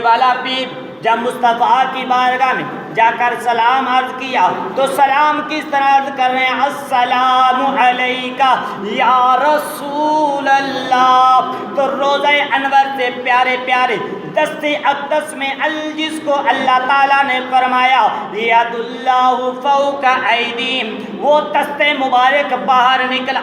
والا پیر جب مصطفیٰ کی بارگاہ میں جا کر سلام عرض کیا تو سلام کس طرح عرض کر رہے ہیں؟ السلام علیکہ یا رسول اللہ۔ تو روضہ انور سے پیارے پیارے دست اقدس میں جس کو اللہ تعالیٰ نے فرمایا ید اللہ فوق ایدیہم، وہ دست مبارک باہر نکلا۔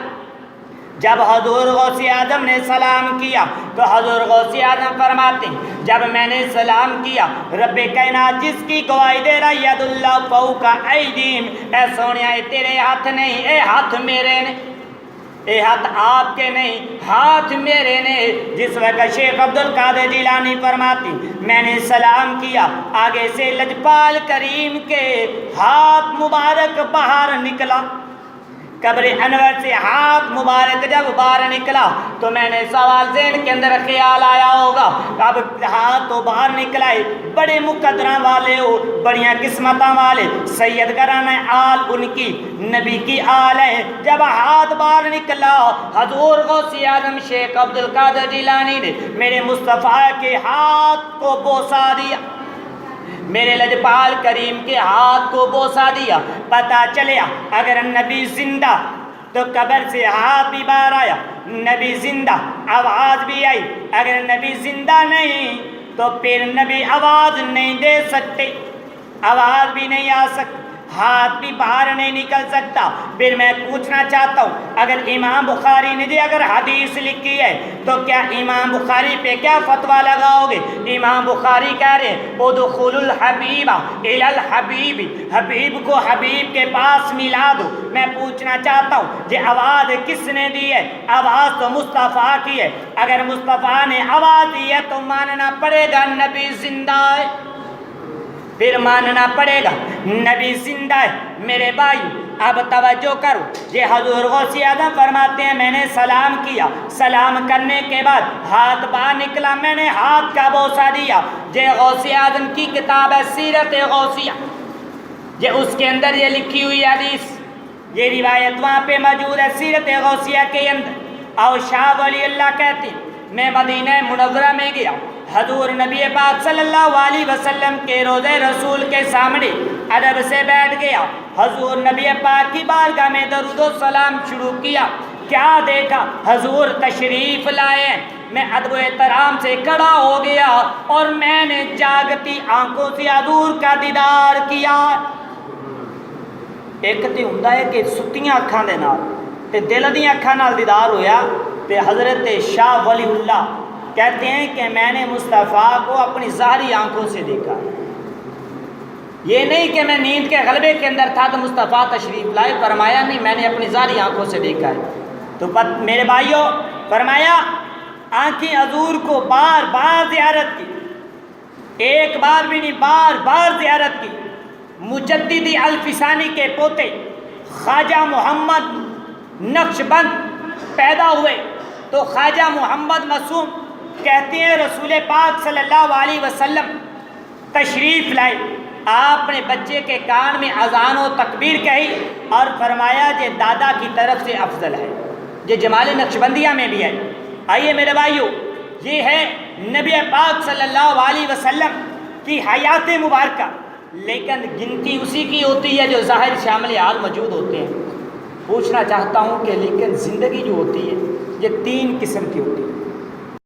جب حضور غوث اعظم نے سلام کیا تو حضور غوث اعظم فرماتے ہیں جب میں نے سلام کیا رب کائنات جس کی گواہی دے رہا ید اللہ فوق ایدیہم، اے سونیا اے تیرے ہاتھ نہیں، اے ہاتھ میرے نے، اے ہاتھ آپ کے نہیں، ہاتھ میرے نے۔ جس وقت شیخ عبدالقادر جیلانی فرماتی میں نے سلام کیا، آگے سے لجپال کریم کے ہاتھ مبارک باہر نکلا۔ قبر انور سے ہاتھ مبارک جب باہر نکلا تو میں نے سوال ذہن کے اندر خیال آیا ہوگا، اب ہاتھ تو باہر نکلا ہے، بڑے مقدرہ والے ہو، بڑیاں قسمتاں والے، سید گھرانہ آل ان کی نبی کی آل ہے، جب ہاتھ باہر نکلا حضور غوث اعظم شیخ عبدالقادر جیلانی نے میرے مصطفیٰ کے ہاتھ کو بوسا دیا، میرے لجپال کریم کے ہاتھ کو بوسا دیا۔ پتہ چلیا اگر نبی زندہ تو قبر سے ہاتھ بھی باہر آیا، نبی زندہ آواز بھی آئی، اگر نبی زندہ نہیں تو پھر نبی آواز نہیں دے سکتے، آواز بھی نہیں آ سکتی، ہاتھ بھی باہر نہیں نکل سکتا۔ پھر میں پوچھنا چاہتا ہوں اگر امام بخاری نے جی اگر حدیث لکھی ہے تو کیا امام بخاری پہ کیا فتویٰ لگاؤ گے؟ امام بخاری کہہ رہے ہیں ادخلوا الحبیب الی الحبیب، حبیب کو حبیب کے پاس ملا دو۔ میں پوچھنا چاہتا ہوں جی آواز کس نے دی ہے؟ آواز تو مصطفیٰ کی ہے، اگر مصطفیٰ نے آواز دی ہے تو ماننا پڑے گا نبی زندہ ہے، پھر ماننا پڑے گا نبی زندہ ہے۔ میرے بھائی اب توجہ کرو، یہ حضور غوث اعظم فرماتے ہیں میں نے سلام کیا، سلام کرنے کے بعد ہاتھ باہر نکلا، میں نے ہاتھ کا بوسا دیا۔ یہ غوث اعظم کی کتاب ہے سیرت غوثیہ، یہ اس کے اندر یہ لکھی ہوئی حدیث، یہ روایت وہاں پہ موجود ہے سیرت غوثیہ کے اندر۔ اور شاہ ولی اللہ کہتے ہیں میں مدینہ منورہ میں گیا، حضور نبی پاک صلی اللہ علیہ وسلم کے روضہ رسول کے سامنے ادب سے بیٹھ گیا، حضور نبی پاک کی بارگاہ میں درود و سلام شروع کیا۔ کیا دیکھا؟ حضور تشریف لائے، میں ادب و احترام سے کھڑا ہو گیا اور میں نے جاگتی آنکھوں سے حضور کا دیدار کیا۔ ایک تے ہوندا ہے کہ ستیاں اکھاں دے نال تے دل دیاں اکھاں نال دیدار ہویا، تے حضرت شاہ ولی اللہ کہتے ہیں کہ میں نے مصطفیٰ کو اپنی ظاہری آنکھوں سے دیکھا، یہ نہیں کہ میں نیند کے غلبے کے اندر تھا تو مصطفیٰ تشریف لائے، فرمایا نہیں میں نے اپنی ظاہری آنکھوں سے دیکھا ہے۔ تو میرے بھائیوں فرمایا آنکھیں حضور کو بار بار زیارت کی، ایک بار بھی نہیں بار بار زیارت کی۔ مجددی الفسانی کے پوتے خواجہ محمد نقشبند پیدا ہوئے تو خواجہ محمد معصوم کہتے ہیں رسول پاک صلی اللہ علیہ وسلم تشریف لائے، آپ نے بچے کے کان میں اذان و تکبیر کہی اور فرمایا یہ دادا کی طرف سے افضل ہے، یہ جمال نقشبندیہ میں بھی ہے۔ آئیے میرے بھائیو، یہ ہے نبی پاک صلی اللہ علیہ وسلم کی حیات مبارکہ، لیکن گنتی اسی کی ہوتی ہے جو ظاہر شامل حال موجود ہوتے ہیں۔ پوچھنا چاہتا ہوں کہ لیکن زندگی جو ہوتی ہے یہ تین قسم کی ہوتی ہے۔